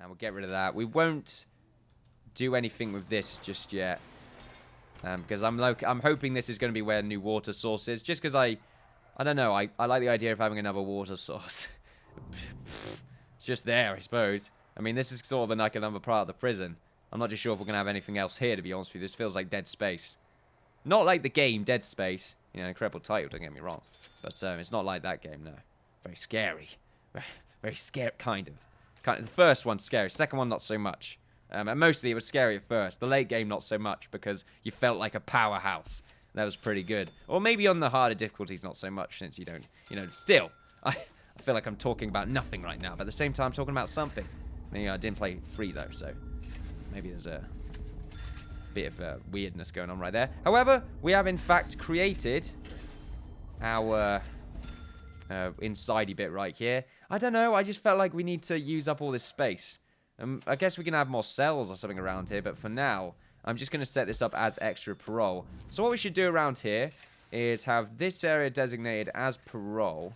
And we'll get rid of that. We won't do anything with this just yet. Because I'm hoping this is going to be where new water source is. Just because I don't know. I like the idea of having another water source. It's just there, I suppose. I mean, this is sort of like another part of the prison. I'm not just sure if we're going to have anything else here, to be honest with you. This feels like Dead Space. Not like the game Dead Space. You know, incredible title, don't get me wrong. But it's not like that game, no. Very scary. Very scary, kind of. The first one's scary. Second one, not so much. And mostly it was scary at first. The late game, not so much, because you felt like a powerhouse. That was pretty good. Or maybe on the harder difficulties, not so much, since you don't, you know, still. I feel like I'm talking about nothing right now, but at the same time, I'm talking about something. I didn't play free, though, so maybe there's a bit of weirdness going on right there. However, we have, in fact, created our insidey bit right here. I don't know, I just felt like we need to use up all this space. I guess we can have more cells or something around here, but for now, I'm just going to set this up as extra parole. So what we should do around here is have this area designated as parole.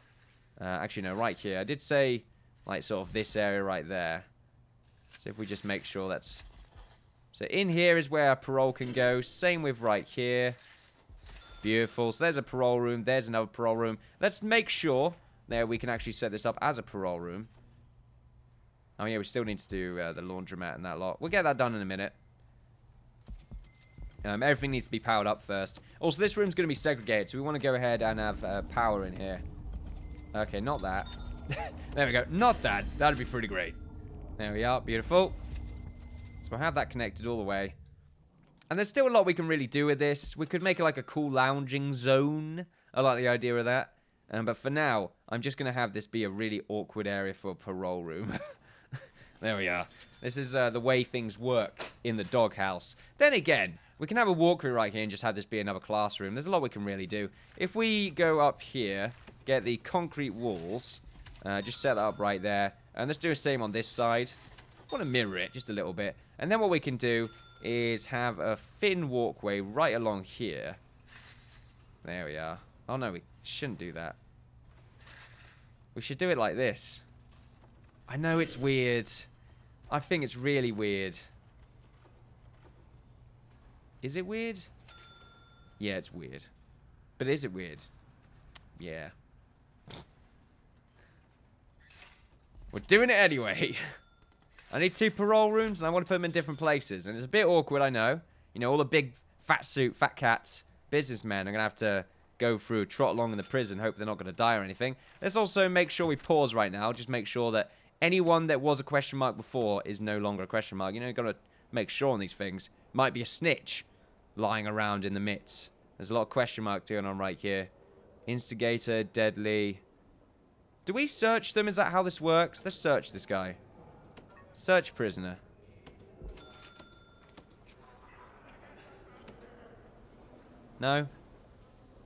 Actually, no, right here. I did say, like, sort of this area right there. So if we just make sure that's... So in here is where our parole can go. Same with right here. Beautiful. So there's a parole room. There's another parole room. Let's make sure there we can actually set this up as a parole room. Oh, yeah, we still need to do the laundromat and that lot. We'll get that done in a minute. Everything needs to be powered up first. Also, this room's going to be segregated, so we want to go ahead and have power in here. Okay, not that. There we go. Not that. That'd be pretty great. There we are. Beautiful. So we'll have that connected all the way. And there's still a lot we can really do with this. We could make it like a cool lounging zone. I like the idea of that. But for now, I'm just going to have this be a really awkward area for a parole room. There we are. This is the way things work in the doghouse. Then again, we can have a walkthrough right here and just have this be another classroom. There's a lot we can really do. If we go up here, get the concrete walls, just set that up right there. And let's do the same on this side. I want to mirror it just a little bit. And then what we can do is have a thin walkway right along here. There we are. Oh no, we shouldn't do that. We should do it like this. I know it's weird. I think it's really weird. Is it weird? Yeah, it's weird. But is it weird? Yeah. We're doing it anyway. I need 2 parole rooms, and I want to put them in different places. And it's a bit awkward, I know. You know, all the big fat suit, fat caps, businessmen are going to have to go through, trot along in the prison, hope they're not going to die or anything. Let's also make sure we pause right now. Just make sure that anyone that was a question mark before is no longer a question mark. You know, you've got to make sure on these things. Might be a snitch lying around in the midst. There's a lot of question marks going on right here. Instigator, deadly. Do we search them? Is that how this works? Let's search this guy. Search prisoner. No?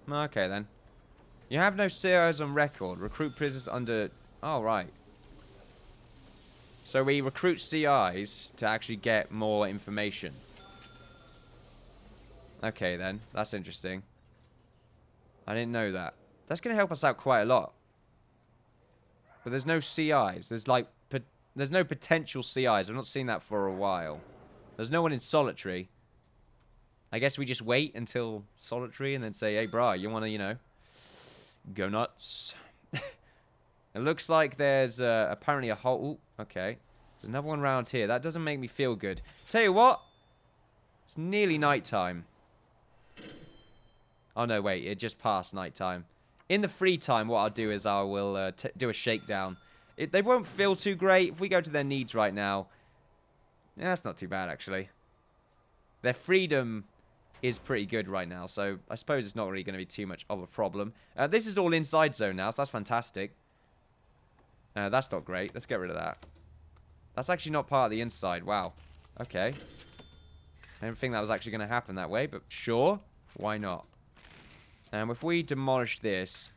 Okay, then. You have no CIs on record. Recruit prisoners under... Oh, right. So we recruit CIs to actually get more information. Okay, then. That's interesting. I didn't know that. That's going to help us out quite a lot. But there's no CIs. There's, like... There's no potential CIs. I've not seen that for a while. There's no one in solitary. I guess we just wait until solitary and then say, hey, brah, you want to, you know, go nuts? It looks like there's apparently a hole. Ooh, okay. There's another one around here. That doesn't make me feel good. Tell you what. It's nearly nighttime. Oh, no, wait. It just passed nighttime. In the free time, what I'll do is I will do a shakedown. They won't feel too great. If we go to their needs right now. Yeah, that's not too bad, actually. Their freedom is pretty good right now, so I suppose it's not really going to be too much of a problem. This is all inside zone now, so that's fantastic. That's not great. Let's get rid of that. That's actually not part of the inside. Wow. Okay. I didn't think that was actually going to happen that way, but sure. Why not? If we demolish this,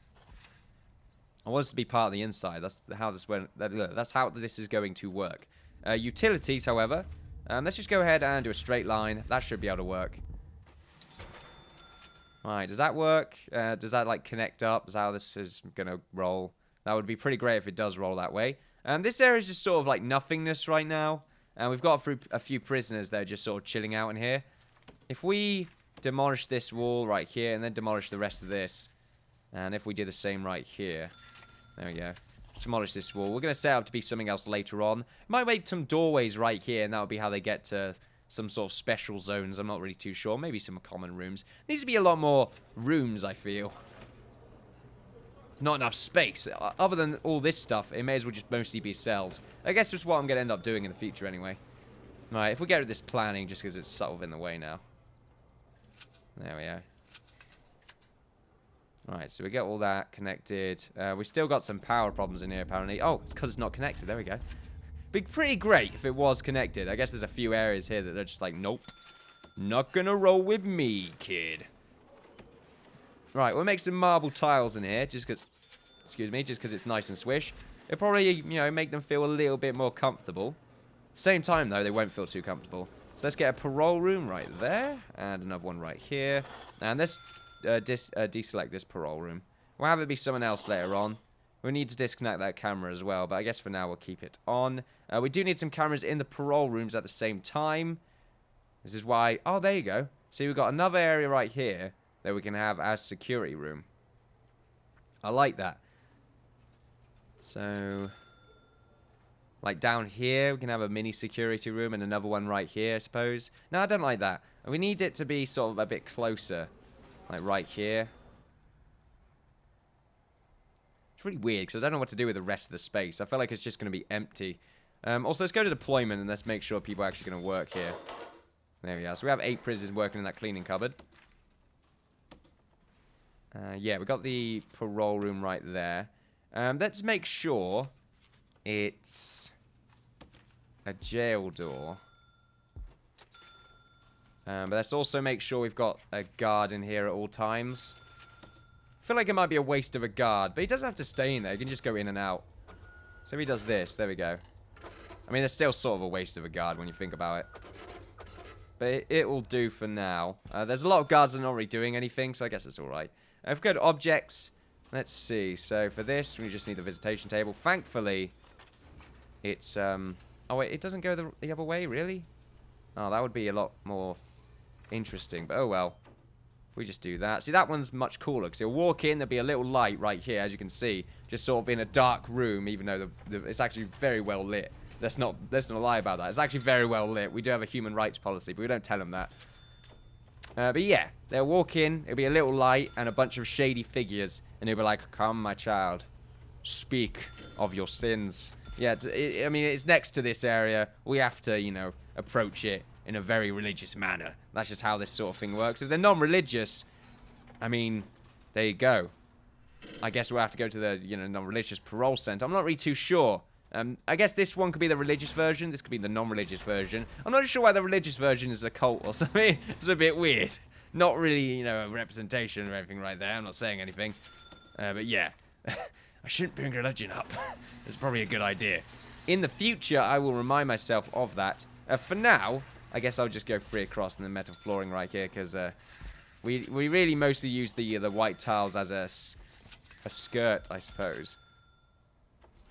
I want this to be part of the inside. That's how this went. That's how this is going to work. Utilities, however. Let's just go ahead and do a straight line. That should be able to work. Alright, does that work? Does that, like, connect up? Is that how this is going to roll? That would be pretty great if it does roll that way. This area is just sort of like nothingness right now. And we've got a few prisoners that are just sort of chilling out in here. If we demolish this wall right here and then demolish the rest of this. And if we do the same right here. There we go. Demolish this wall. We're going to set up to be something else later on. Might make some doorways right here, and that would be how they get to some sort of special zones. I'm not really too sure. Maybe some common rooms. Needs to be a lot more rooms, I feel. Not enough space. Other than all this stuff, it may as well just mostly be cells. I guess that's what I'm going to end up doing in the future anyway. Right, if we get rid of this planning, just because it's sort of in the way now. There we are. Right, so we get all that connected. We still got some power problems in here, apparently. Oh, it's because it's not connected. There we go. Be pretty great if it was connected. I guess there's a few areas here that they're just like, nope. Not gonna roll with me, kid. Right, we'll make some marble tiles in here, just because... Excuse me, just because it's nice and swish. It'll probably, you know, make them feel a little bit more comfortable. Same time, though, they won't feel too comfortable. So let's get a parole room right there. And another one right here. And let's deselect this parole room. We'll have it be someone else later on. We need to disconnect that camera as well. But I guess for now, we'll keep it on. We do need some cameras in the parole rooms at the same time. This is why... Oh, there you go. See, we've got another area right here that we can have as security room. I like that. So... Like down here, we can have a mini security room and another one right here, I suppose. No, I don't like that. We need it to be sort of a bit closer. Like right here. It's really weird because I don't know what to do with the rest of the space. I feel like it's just going to be empty. Also, let's go to deployment and let's make sure people are actually going to work here. There we are. So we have 8 prisoners working in that cleaning cupboard. Yeah, we got the parole room right there. Let's make sure... It's a jail door. But let's also make sure we've got a guard in here at all times. I feel like it might be a waste of a guard, but he doesn't have to stay in there. He can just go in and out. So if he does this, there we go. I mean, it's still sort of a waste of a guard when you think about it. But it will do for now. There's a lot of guards that are not really doing anything, so I guess it's alright. If we go to objects, let's see. So for this, we just need the visitation table. Thankfully... It's, oh wait, it doesn't go the other way, really? Oh, that would be a lot more interesting, but oh well. If we just do that. See, that one's much cooler, because you'll walk in, there'll be a little light right here, as you can see. Just sort of in a dark room, even though it's actually very well lit. Let's not lie about that. It's actually very well lit. We do have a human rights policy, but we don't tell them that. But yeah, they'll walk in, it'll be a little light, and a bunch of shady figures, and they'll be like, "Come, my child, speak of your sins." Yeah, I mean, it's next to this area. We have to, you know, approach it in a very religious manner. That's just how this sort of thing works. If they're non-religious, I mean, there you go. I guess we'll have to go to the, you know, non-religious parole center. I'm not really too sure. I guess this one could be the religious version. This could be the non-religious version. I'm not sure why the religious version is a cult or something. It's a bit weird. Not really, you know, a representation or anything right there. I'm not saying anything. But yeah. I shouldn't bring religion up. It's probably a good idea. In the future, I will remind myself of that. For now, I guess I'll just go free across and the metal flooring right here, because we really mostly use the white tiles as a skirt, I suppose.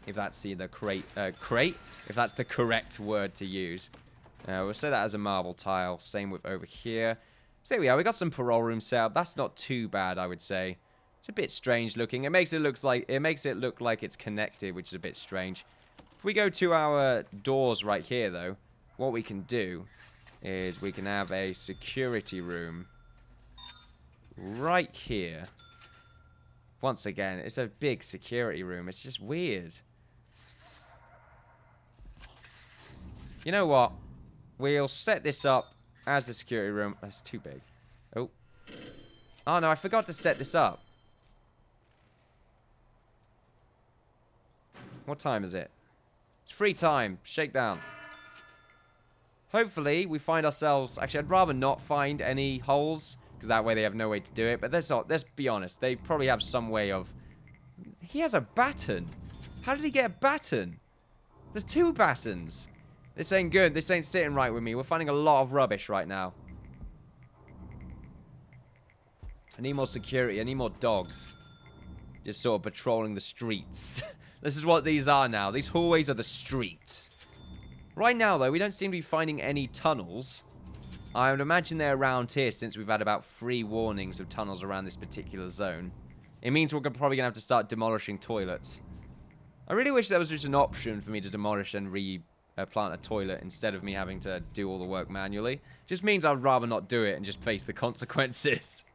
If that's the crate, if that's the correct word to use. We'll say that as a marble tile. Same with over here. So there we are. We got some parole room set up. That's not too bad, I would say. It's a bit strange looking. It makes it look like it's connected, which is a bit strange. If we go to our doors right here, though, what we can do is we can have a security room right here. Once again, it's a big security room. It's just weird. You know what? We'll set this up as a security room. Oh, it's too big. Oh. Oh, no, I forgot to set this up. What time is it? It's free time. Shakedown. Hopefully, we find ourselves... Actually, I'd rather not find any holes, because that way they have no way to do it. But let's be honest. They probably have some way of... He has a baton. How did he get a baton? There's 2 batons. This ain't good. This ain't sitting right with me. We're finding a lot of rubbish right now. I need more security. I need more dogs. Just sort of patrolling the streets. This is what these are now. These hallways are the streets. Right now, though, we don't seem to be finding any tunnels. I would imagine they're around here since we've had about 3 warnings of tunnels around this particular zone. It means we're probably going to have to start demolishing toilets. I really wish there was just an option for me to demolish and replant a toilet instead of me having to do all the work manually. Just means I'd rather not do it and just face the consequences.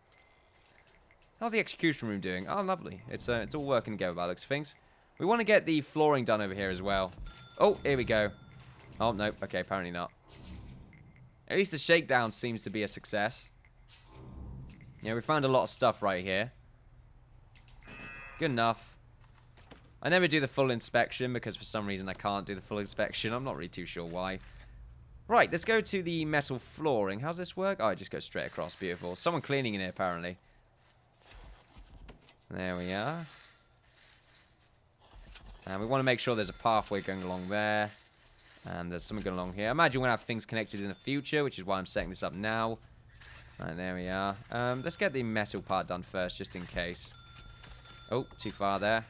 How's the execution room doing? Oh, lovely. It's all working together by the looks of things. We want to get the flooring done over here as well. Oh, here we go. Oh, no. Okay, apparently not. At least the shakedown seems to be a success. Yeah, we found a lot of stuff right here. Good enough. I never do the full inspection because for some reason I can't do the full inspection. I'm not really too sure why. Right, let's go to the metal flooring. How's this work? Oh, it just goes straight across. Beautiful. Someone cleaning in here, apparently. There we are. And we want to make sure there's a pathway going along there. And there's something going along here. I imagine we'll have things connected in the future, which is why I'm setting this up now. Right, there we are. Let's get the metal part done first, just in case. Oh, too far there.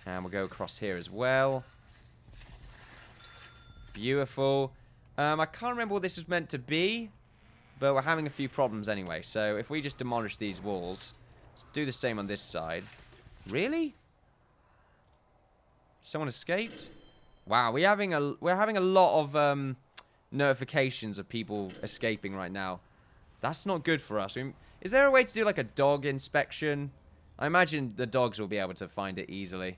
And we'll go across here as well. Beautiful. I can't remember what this is meant to be, but we're having a few problems anyway. So if we just demolish these walls, let's do the same on this side. Really? Someone escaped? Wow, we're having a lot of notifications of people escaping right now. That's not good for us. I mean, is there a way to do like a dog inspection? I imagine the dogs will be able to find it easily.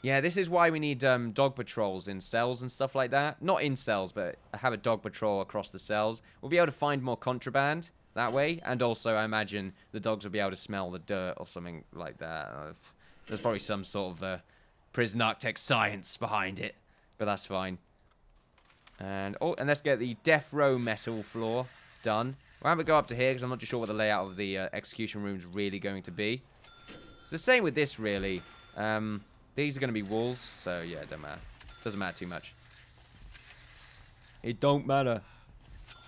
Yeah, this is why we need dog patrols in cells and stuff like that. Not in cells, but have a dog patrol across the cells. We'll be able to find more contraband that way. And also, I imagine the dogs will be able to smell the dirt or something like that. There's probably some sort of prison architect science behind it. But that's fine. And let's get the death row metal floor done. We'll have it go up to here because I'm not too sure what the layout of the execution room is really going to be. It's the same with this, really. These are going to be walls, so yeah, it don't matter. Doesn't matter too much. It don't matter.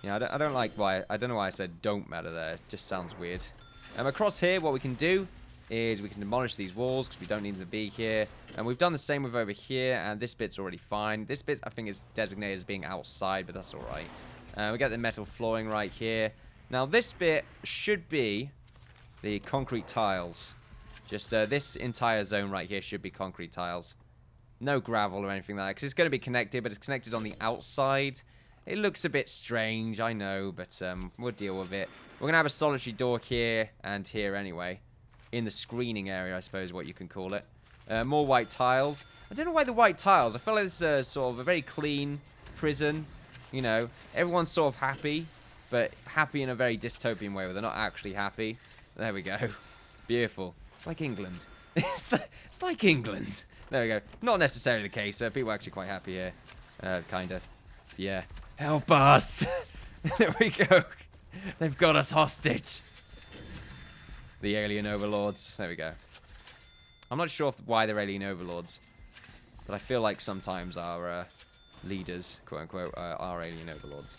Yeah, I don't like why. I don't know why I said don't matter there. It just sounds weird. Across here, what we can do is we can demolish these walls because we don't need them to be here. And we've done the same with over here, and this bit's already fine. This bit, I think, is designated as being outside, but that's all right. We got the metal flooring right here. Now, this bit should be the concrete tiles. Just this entire zone right here should be concrete tiles. No gravel or anything like that, because it's going to be connected, but it's connected on the outside. It looks a bit strange, I know, but we'll deal with it. We're going to have a solitary door here and here anyway. In the screening area, I suppose, what you can call it. More white tiles. I don't know why the white tiles. I feel like this is sort of a very clean prison. You know, everyone's sort of happy, but happy in a very dystopian way where they're not actually happy. There we go. Beautiful. It's like England. It's like England. There we go. Not necessarily the case. People are actually quite happy here. Kind of. Yeah. Help us! There we go. They've got us hostage. The alien overlords. There we go. I'm not sure why they're alien overlords, but I feel like sometimes our leaders, quote unquote, are alien overlords.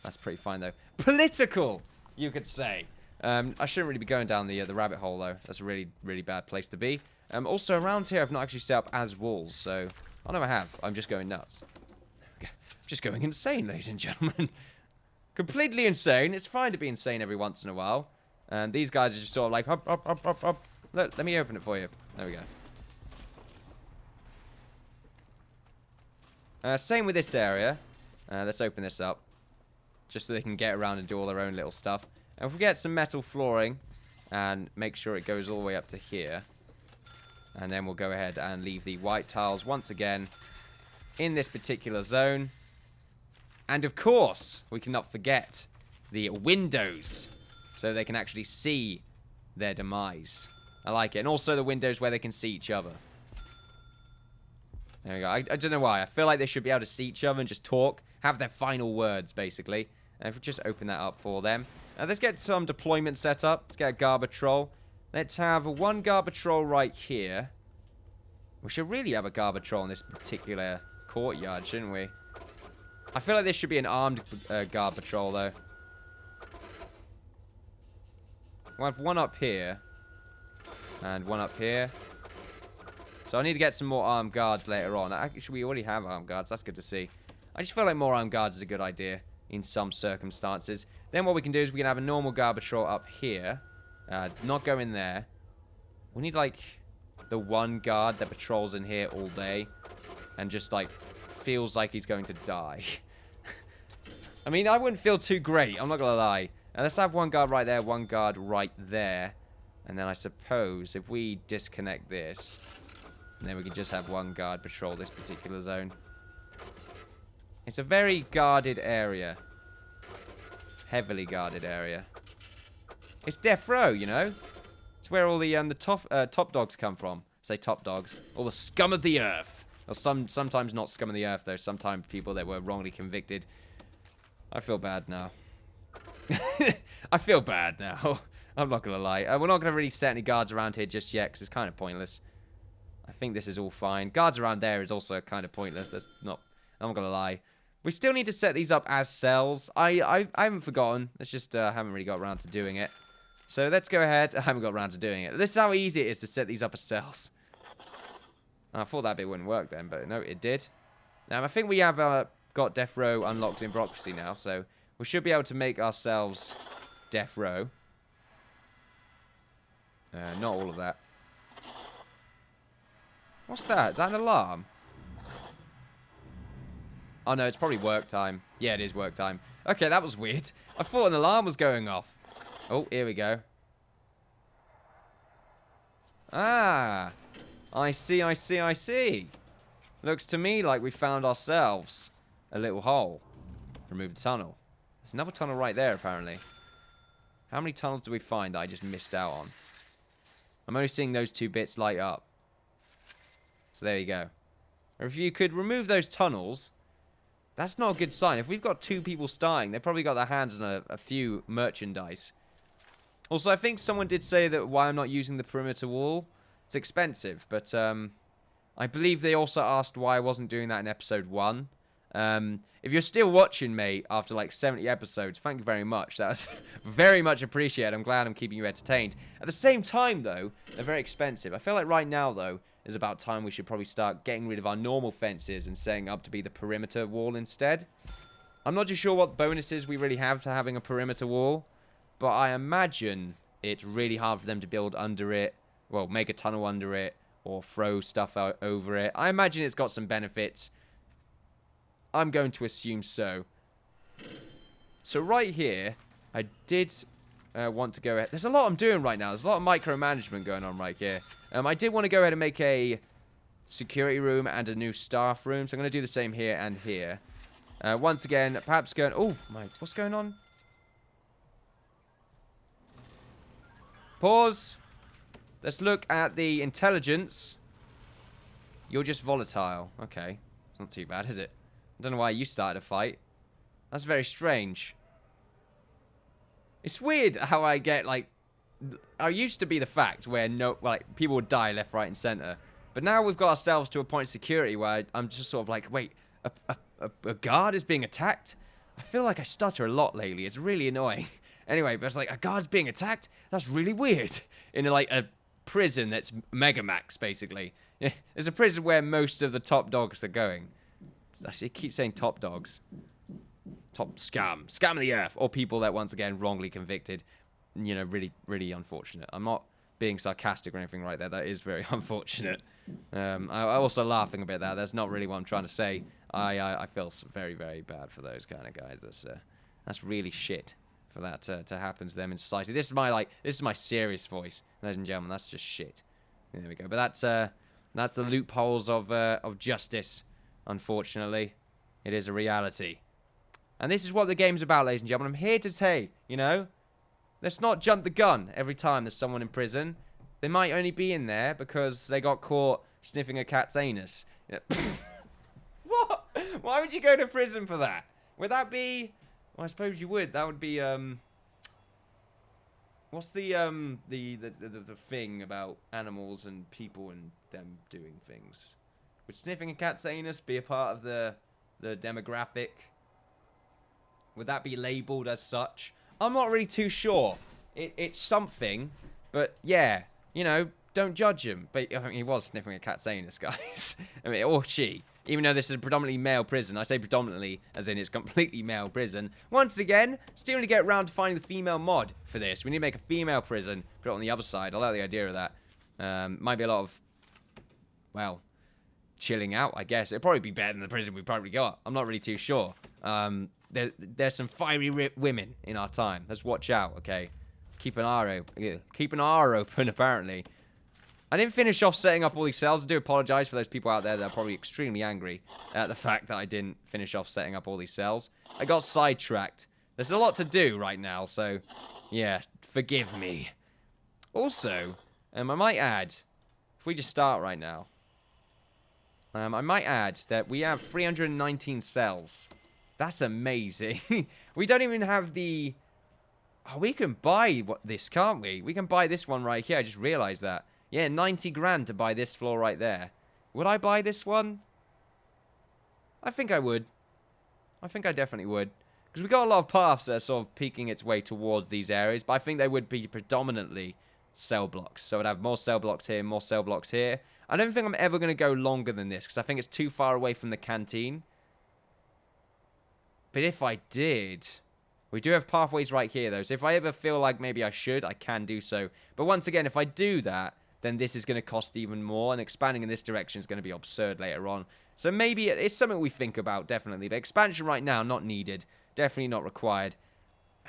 That's pretty fine though. Political, you could say. I shouldn't really be going down the rabbit hole though. That's a really, really bad place to be. Also around here, I've not actually set up as walls, so I know I have. I'm just going nuts. I'm just going insane, ladies and gentlemen. Completely insane. It's fine to be insane every once in a while. And these guys are just sort of like, hop, hop, hop, hop, hop. Look, let me open it for you. There we go. Same with this area. Let's open this up. Just so they can get around and do all their own little stuff. And if we get some metal flooring and make sure it goes all the way up to here. And then we'll go ahead and leave the white tiles once again in this particular zone. And of course, we cannot forget the windows. So they can actually see their demise. I like it. And also the windows where they can see each other. There we go. I don't know why. I feel like they should be able to see each other and just talk. Have their final words, basically. And if we just open that up for them. Let's get some deployment set up. Let's get a Garbatrol. Let's have one Garbatrol right here. We should really have a Garbatrol in this particular courtyard, shouldn't we? I feel like this should be an armed Garbatrol, though. We'll have one up here. And one up here. So I need to get some more armed guards later on. Actually, we already have armed guards. That's good to see. I just feel like more armed guards is a good idea in some circumstances. Then what we can do is we can have a normal guard patrol up here. Not go in there. We need, like, the one guard that patrols in here all day. And just, like, feels like he's going to die. I mean, I wouldn't feel too great. I'm not going to lie. Let's have one guard right there, one guard right there. And then I suppose if we disconnect this, then we can just have one guard patrol this particular zone. It's a very guarded area. Heavily guarded area. It's death row, you know? It's where all the top dogs come from. Say top dogs. All the scum of the earth. Or sometimes not scum of the earth, though. Sometimes people that were wrongly convicted. I feel bad now. I feel bad now. I'm not going to lie. We're not going to really set any guards around here just yet, because it's kind of pointless. I think this is all fine. Guards around there is also kind of pointless. That's not... I'm not going to lie. We still need to set these up as cells. I haven't forgotten. It's just haven't really got around to doing it. So let's go ahead. I haven't got around to doing it. This is how easy it is to set these up as cells. I thought that bit wouldn't work then, but no, it did. Now, I think we have got Death Row unlocked in Bureaucracy now, so we should be able to make ourselves Death Row. Not all of that. What's that? Is that an alarm? Oh, no, it's probably work time. Yeah, it is work time. Okay, that was weird. I thought an alarm was going off. Oh, here we go. Ah. I see, I see, I see. Looks to me like we found ourselves a little hole. Remove the tunnel. There's another tunnel right there, apparently. How many tunnels do we find that I just missed out on? I'm only seeing those two bits light up. So there you go. If you could remove those tunnels... That's not a good sign. If we've got two people starting, they've probably got their hands on a few merchandise. Also, I think someone did say that why I'm not using the perimeter wall. It's expensive, but I believe they also asked why I wasn't doing that in episode 1. If you're still watching, mate, after like 70 episodes, thank you very much. That's very much appreciated. I'm glad I'm keeping you entertained. At the same time, though, they're very expensive. I feel like right now, though, is about time we should probably start getting rid of our normal fences and setting up to be the perimeter wall instead. I'm not too sure what bonuses we really have to having a perimeter wall, but I imagine it's really hard for them to build under it, well, make a tunnel under it, or throw stuff out over it. I imagine it's got some benefits. I'm going to assume so. So right here, I did want to go ahead. There's a lot I'm doing right now. There's a lot of micromanagement going on right here. I did want to go ahead and make a security room and a new staff room. So I'm going to do the same here and here. Once again, perhaps going... Oh, my... What's going on? Pause. Let's look at the intelligence. You're just volatile. Okay. It's not too bad, is it? I don't know why you started a fight. That's very strange. It's weird how I get, like... I used to be the fact where people would die left, right, and center. But now we've got ourselves to a point of security where I'm just sort of like, wait, a guard is being attacked? I feel like I stutter a lot lately. It's really annoying. Anyway, but it's like, a guard's being attacked? That's really weird. In, like, a prison that's MEGAMAX, basically. Yeah, there's a prison where most of the top dogs are going. I keep saying top dogs. Top scum. Scum of the earth. Or people that, once again, wrongly convicted. You know, really, really unfortunate. I'm not being sarcastic or anything right there. That is very unfortunate. I also laughing a bit there. That's not really what I'm trying to say. I feel very, very bad for those kind of guys. That's really shit for that to happen to them in society. This is my serious voice, ladies and gentlemen. That's just shit. There we go. But that's the loopholes of justice. Unfortunately, it is a reality. And this is what the game's about, ladies and gentlemen. I'm here to say, you know, let's not jump the gun every time there's someone in prison. They might only be in there because they got caught sniffing a cat's anus. You know, what? Why would you go to prison for that? Would that be... Well, I suppose you would. That would be, what's the thing about animals and people and them doing things? Would sniffing a cat's anus be a part of the demographic? Would that be labelled as such? I'm not really too sure. It's something, but yeah, you know, don't judge him. But I mean, he was sniffing a cat's anus, guys. I mean, or she. Even though this is a predominantly male prison. I say predominantly, as in it's completely male prison. Once again, still need to get around to finding the female mod for this. We need to make a female prison. Put it on the other side. I like the idea of that. Might be a lot of, well, chilling out, I guess. It'd probably be better than the prison we probably got. I'm not really too sure. There's some fiery women in our time. Let's watch out, okay? Keep an eye open. Keep an eye open, apparently. I didn't finish off setting up all these cells. I do apologize for those people out there that are probably extremely angry at the fact that I didn't finish off setting up all these cells. I got sidetracked. There's a lot to do right now, so yeah, forgive me. Also, I might add, if we just start right now, I might add that we have 319 cells. That's amazing. We don't even have the... Oh, we can buy this, can't we? We can buy this one right here. I just realized that. Yeah, 90 grand to buy this floor right there. Would I buy this one? I think I would. I think I definitely would. Because we got a lot of paths that are sort of peeking its way towards these areas. But I think they would be predominantly cell blocks. So I'd have more cell blocks here, more cell blocks here. I don't think I'm ever going to go longer than this. Because I think it's too far away from the canteen. But if I did... We do have pathways right here, though. So if I ever feel like maybe I should, I can do so. But once again, if I do that... then this is going to cost even more, and expanding in this direction is going to be absurd later on. So maybe it's something we think about, definitely. But expansion right now, not needed. Definitely not required.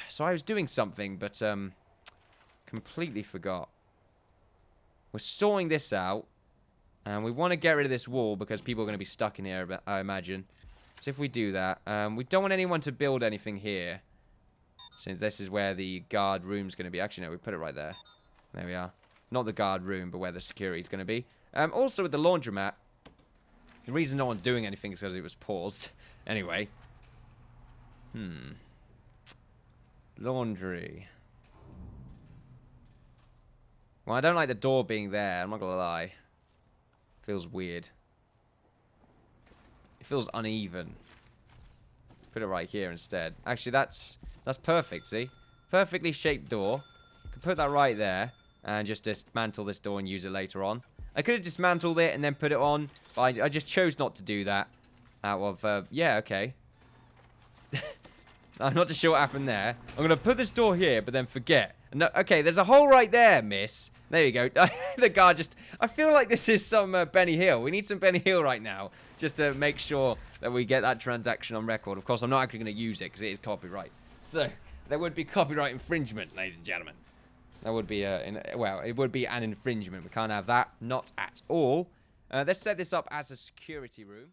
So I was doing something, but completely forgot. We're sorting this out, and we want to get rid of this wall because people are going to be stuck in here, I imagine. So if we do that, we don't want anyone to build anything here, since this is where the guard room's going to be. Actually, no, we put it right there. There we are. Not the guard room, but where the security is going to be. Also, with the laundromat, the reason no one's doing anything is because it was paused. Anyway. Laundry. Well, I don't like the door being there. I'm not going to lie. Feels weird. It feels uneven. Put it right here instead. Actually, that's perfect, see? Perfectly shaped door. Could put that right there. And just dismantle this door and use it later on. I could have dismantled it and then put it on. But I just chose not to do that. Out of, yeah, okay. I'm not too sure what happened there. I'm going to put this door here, but then forget. No, okay, there's a hole right there, miss. There you go. The guard just... I feel like this is some Benny Hill. We need some Benny Hill right now. Just to make sure that we get that transaction on record. Of course, I'm not actually going to use it because it is copyright. So, there would be copyright infringement, ladies and gentlemen. That would be, well, it would be an infringement. We can't have that. Not at all. Let's set this up as a security room.